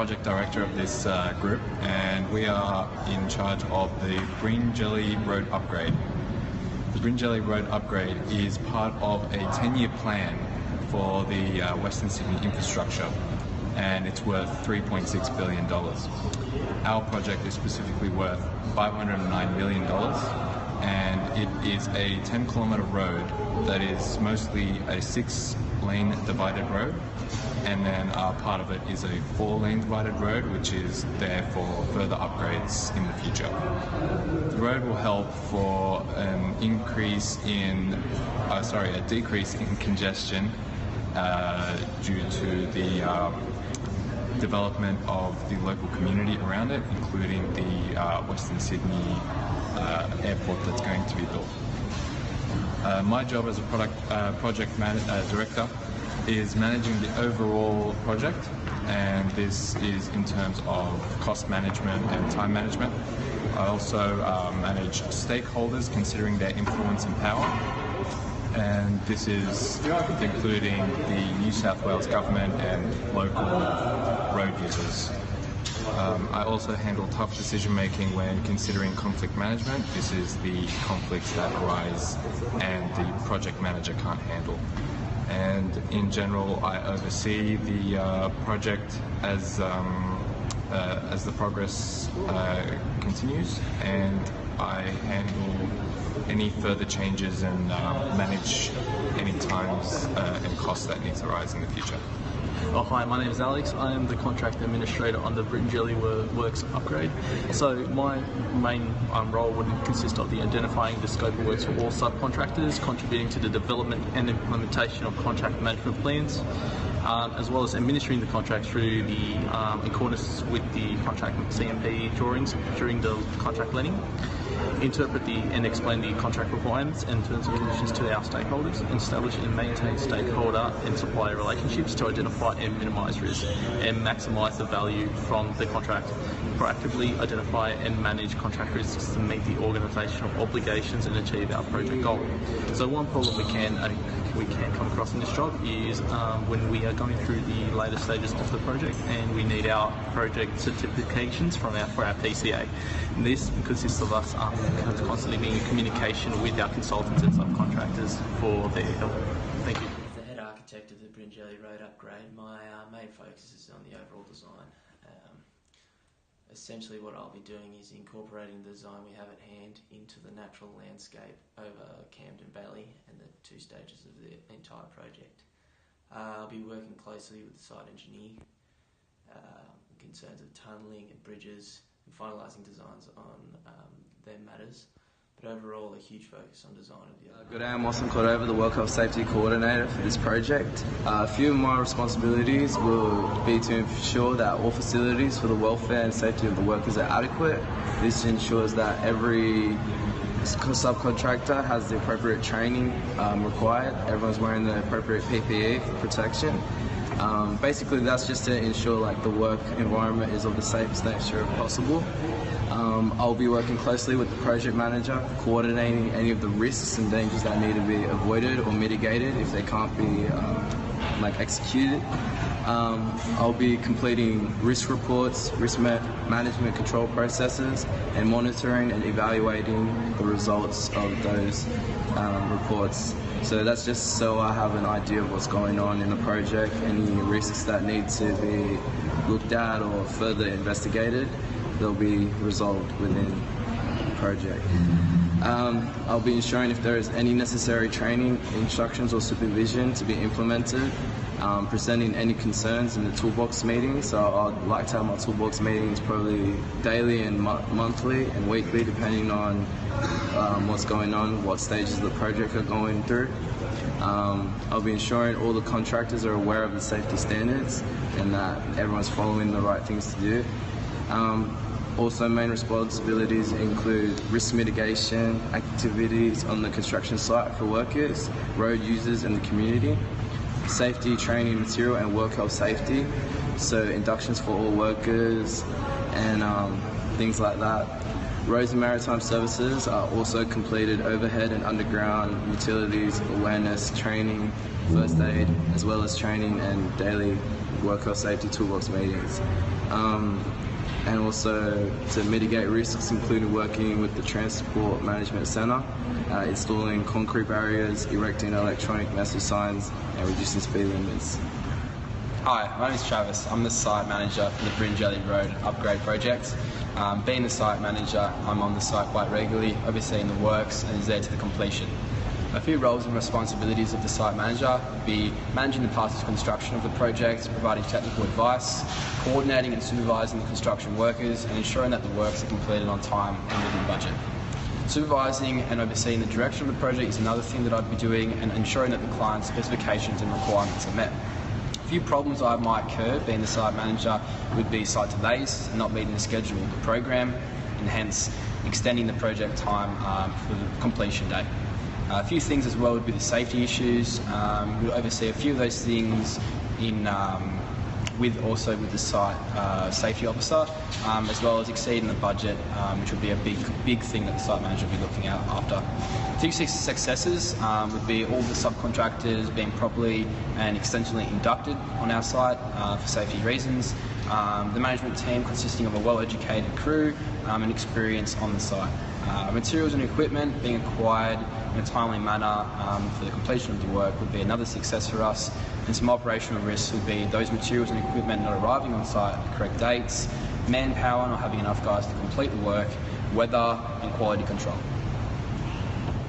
project director of this group, and we are in charge of the Bringelly Road upgrade. The Bringelly Road upgrade is part of a 10-year plan for the Western Sydney infrastructure, and it's worth $3.6 billion. Our project is specifically worth $509 million, and it is a 10-kilometre road that is mostly a 6-lane divided road, and then part of it is a 4-lane divided road, which is there for further upgrades in the future. The road will help for a decrease in congestion due to the development of the local community around it, including the Western Sydney airport that's going to be built. My job as a project director is managing the overall project, and this is in terms of cost management and time management. I also manage stakeholders considering their influence and power, and this is including the New South Wales government and local road users. I also handle tough decision making when considering conflict management. This is the conflicts that arise and the project manager can't handle. And in general, I oversee the project as the progress continues, and I handle any further changes and manage any times and costs that need to arise in the future. Oh, hi, my name is Alex. I am the contract administrator on the Bringelly Works upgrade. So my main role would consist of identifying the scope of works for all subcontractors, contributing to the development and implementation of contract management plans, as well as administering the contract through the in accordance with the contract CMP drawings during the contract letting. Interpret and explain the contract requirements and terms and conditions to our stakeholders, establish and maintain stakeholder and supplier relationships to identify and minimise risk and maximise the value from the contract, proactively identify and manage contract risks to meet the organisational obligations and achieve our project goal. So one problem we can come across in this job is when we are going through the later stages of the project and we need our project certifications for our PCA. And this consists of us constantly being in communication with our consultants and subcontractors for their help. Thank you. As the head architect of the Bringelly Road upgrade, my main focus is on the overall design. Essentially what I'll be doing is incorporating the design we have at hand into the natural landscape over Camden Valley and the 2 stages of the entire project. I'll be working closely with the site engineer, concerns of tunnelling and bridges, and finalising designs on their matters. But overall, a huge focus on design of the other. Good day, I'm Austin Cordova, the Work Health Safety Coordinator for this project. A few of my responsibilities will be to ensure that all facilities for the welfare and safety of the workers are adequate. This ensures that every subcontractor has the appropriate training required. Everyone's wearing the appropriate PPE for protection. Basically, that's just to ensure the work environment is of the safest nature possible. I'll be working closely with the project manager, coordinating any of the risks and dangers that need to be avoided or mitigated if they can't be executed. I'll be completing risk reports, risk management control processes, and monitoring and evaluating the results of those reports. So that's just so I have an idea of what's going on in the project, any risks that need to be looked at or further investigated, they'll be resolved within the project. I'll be ensuring if there is any necessary training, instructions or supervision to be implemented, presenting any concerns in the toolbox meetings. So I'd like to have my toolbox meetings probably daily and monthly and weekly, depending on what's going on, what stages of the project are going through. I'll be ensuring all the contractors are aware of the safety standards and that everyone's following the right things to do. Also, main responsibilities include risk mitigation activities on the construction site for workers, road users and the community, safety training material and work health safety, so inductions for all workers and things like that. Roads and Maritime Services also completed overhead and underground utilities, awareness, training, first aid, as well as training and daily work health safety toolbox meetings. And also to mitigate risks, including working with the Transport Management Centre, installing concrete barriers, erecting electronic message signs, and reducing speed limits. Hi, my name is Travis. I'm the site manager for the Bryngelly Road upgrade project. Being the site manager, I'm on the site quite regularly, overseeing the works and is there to the completion. A few roles and responsibilities of the site manager would be managing the path of construction of the project, providing technical advice, coordinating and supervising the construction workers, and ensuring that the works are completed on time and within budget. Supervising and overseeing the direction of the project is another thing that I'd be doing, and ensuring that the client's specifications and requirements are met. A few problems I might incur being the site manager would be site delays, not meeting the schedule of the program, and hence extending the project time for the completion date. A few things as well would be the safety issues. We'll oversee a few of those things with the site safety officer, as well as exceeding the budget, which would be a big thing that the site manager would be looking at after. A few successes would be all the subcontractors being properly and extensively inducted on our site for safety reasons. The management team consisting of a well-educated crew and experience on the site. Materials and equipment being acquired in a timely manner for the completion of the work would be another success for us, and some operational risks would be those materials and equipment not arriving on site at the correct dates, manpower not having enough guys to complete the work, weather and quality control.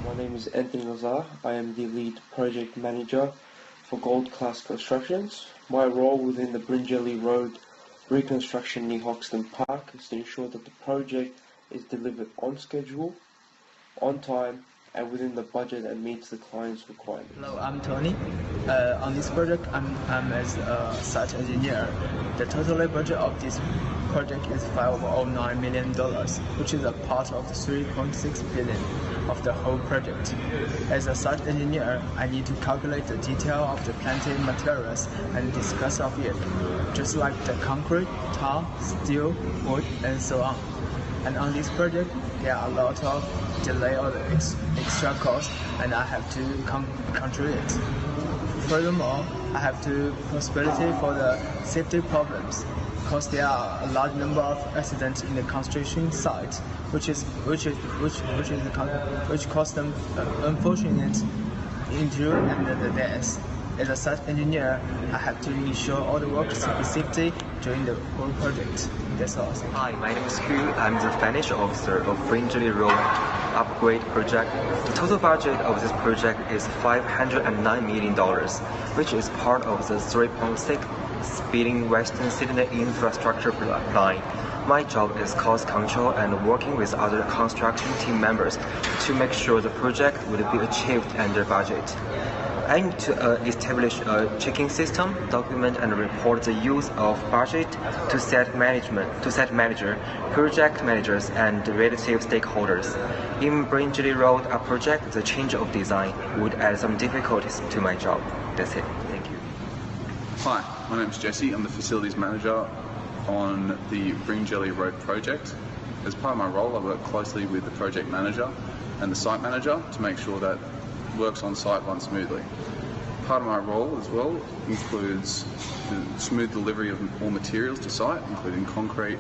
My name is Anthony Lazar. I am the lead project manager for Gold Class Constructions. My role within the Bryngelly Road reconstruction near Hoxton Park is to ensure that the project is delivered on schedule, on time, and within the budget and meets the client's requirements. Hello, I'm Tony. On this project, I'm as a site engineer. The total budget of this project is $509 million, which is a part of the $3.6 billion of the whole project. As a site engineer, I need to calculate the detail of the planting materials and discuss of it, just like the concrete, tar, steel, wood, and so on. And on this project, there are a lot of delay or extra costs, and I have to contribute. Furthermore, I have to responsibility for the safety problems, because there are a large number of accidents in the construction site, which cause them unfortunate injury and the death. As a site engineer, I have to ensure all the workers will be safety during the whole project. That's all. Hi, my name is Hu. I'm the financial officer of Bryngelly Road upgrade project. The total budget of this project is $509 million, which is part of the $3.6 billion Western Sydney infrastructure line. My job is cost control and working with other construction team members to make sure the project would be achieved under budget. I need to establish a checking system, document and report the use of budget to site manager, project managers and relative stakeholders. In Bryngelly Road project, the change of design would add some difficulties to my job. That's it. Thank you. Hi, my name is Jesse. I'm the facilities manager on the Bryngelly Road project. As part of my role, I work closely with the project manager and the site manager to make sure that works on site run smoothly. Part of my role as well includes the smooth delivery of all materials to site, including concrete,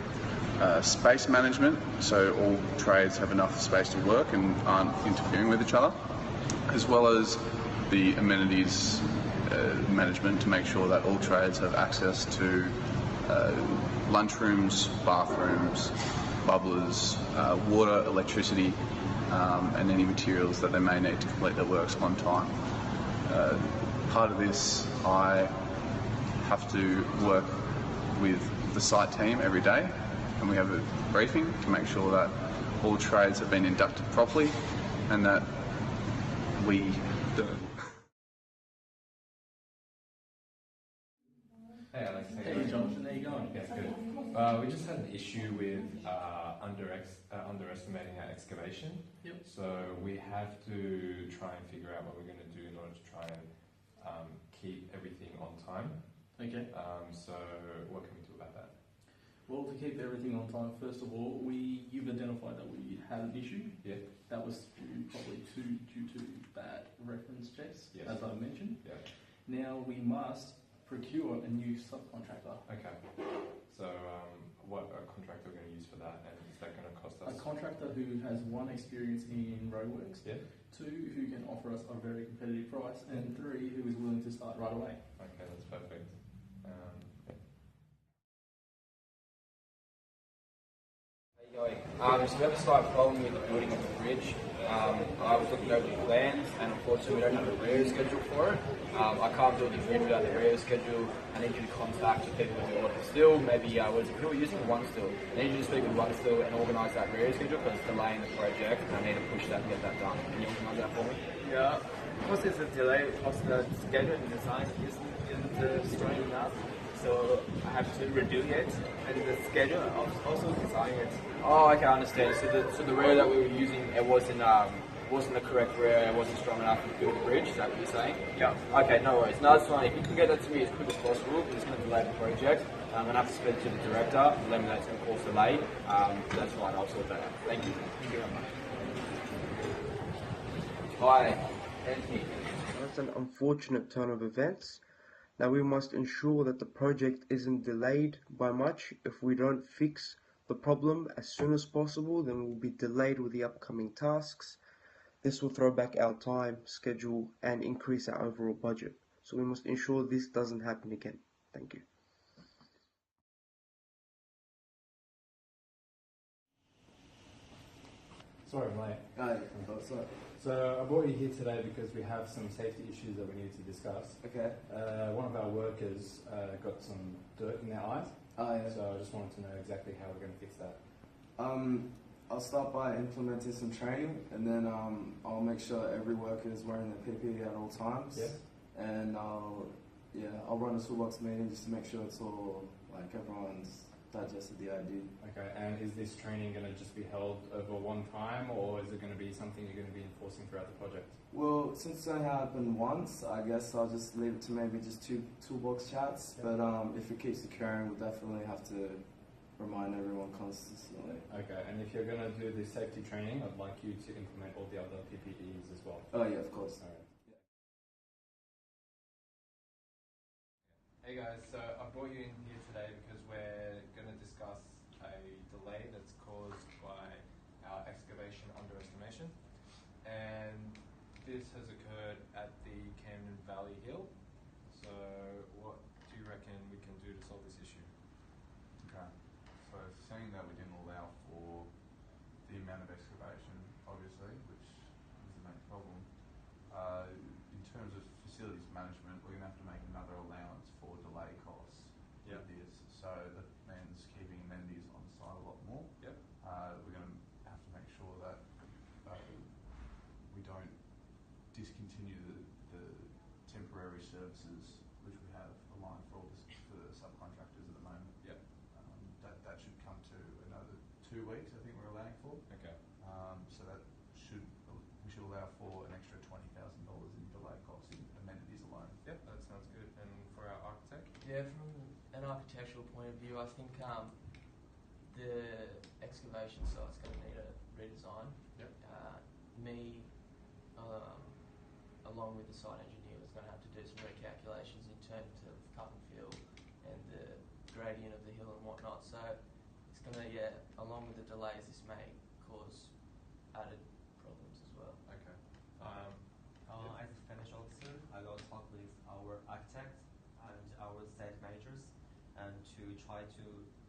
space management, so all trades have enough space to work and aren't interfering with each other, as well as the amenities management to make sure that all trades have access to lunchrooms, bathrooms, bubblers, water, electricity, and any materials that they may need to complete their works on time. Part of this, I have to work with the site team every day, and we have a briefing to make sure that all trades have been inducted properly and that we do. Hey Alex, Hey Jonathan, how you going? Yeah, good. We just had an issue with underestimating our excavation. Yep. So we have to try and figure out what we're going to do in order to try and keep everything on time. Okay. So what can we do about that? Well, to keep everything on time, first of all, you've identified that we had an issue. Yeah. That was probably due to bad reference checks, Yes. as I mentioned. Yeah. Now we must procure a new subcontractor. Okay. So, what contractor are we going to use for that, and is that going to cost us? A contractor who has 1, experience in roadworks, Yeah. 2, who can offer us a very competitive price, and 3, who is willing to start right away. Okay, that's perfect. Yeah. So we have a slight problem with the building of the bridge. I was looking over the plans, and unfortunately we don't have a rear schedule for it. I can't build the bridge without the rear schedule. I need you to contact the people who order the steel. Maybe who are using one steel. I need you to speak with one steel and organise that rear schedule because it's delaying the project, and I need to push that and get that done. Can you organise that for me? Yeah, because it's a delay of the schedule and design isn't strong enough. So I have to redo it, and the schedule also design it. Oh, okay, I understand. So the rear that we were using, it wasn't the correct rear. It wasn't strong enough to build the bridge. Is that what you're saying? Yeah. Okay, no worries. No, that's fine. If you can get that to me as quick as possible, because it's going to delay the project. I'm going to have to speak to the director, let him know it's going to cause delay. That's fine. I'll sort that out. Thank you. Thank you very much. Hi, Anthony. That's an unfortunate turn of events. Now we must ensure that the project isn't delayed by much. If we don't fix the problem as soon as possible, then we'll be delayed with the upcoming tasks. This will throw back our time, schedule, and increase our overall budget. So we must ensure this doesn't happen again. Thank you. Sorry, mate. So I brought you here today because we have some safety issues that we need to discuss. Okay. One of our workers got some dirt in their eyes. Oh, yeah. So I just wanted to know exactly how we're going to fix that. I'll start by implementing some training, and then I'll make sure every worker is wearing their PPE at all times. Yeah. And I'll run a toolbox meeting just to make sure it's all, like, everyone's digested the idea. Okay, and is this training going to just be held over one time, or is it going to be something you're going to be enforcing throughout the project? Well, since it's only happened once, I guess I'll just leave it to maybe just 2 toolbox chats. Yeah. But if it keeps occurring, we'll definitely have to remind everyone consistently. Okay, and if you're going to do this safety training, I'd like you to implement all the other PPEs as well. Oh yeah, of course. All right. Hey guys, so I brought you in here today because we're going to discuss a delay that's caused by our excavation underestimation, and this has occurred at the Camden Valley Hill. So what do you reckon we can do to solve this issue? Okay, so seeing that we didn't allow for the amount of excavation, obviously, which is the main problem, in terms of facilities management, we're going to have to make another allowance for delay costs with this. So that means keeping amenities on site a lot more. Yep. We're going to have to make sure that we don't discontinue the temporary services which we have aligned for all for the subcontractors at the moment. Yep. That should come to another 2 weeks, I think we're allowing for. Okay. So that we should allow for an extra $20,000 in delay costs in amenities alone. Yep, that sounds good. And for our architect? Yeah, from an architectural point of view, I think the excavation site's going to need a redesign. Yep. Along with the site engineer, is going to have to do some recalculations in terms of cut and fill and the gradient of the hill and whatnot. So it's going to, along with the delays, this may cause added problems as well. Okay. As a Spanish officer, I will talk with our architect and our site managers and to try to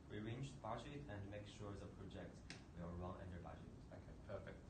rearrange the budget and make sure the project will run under budget. Okay, perfect.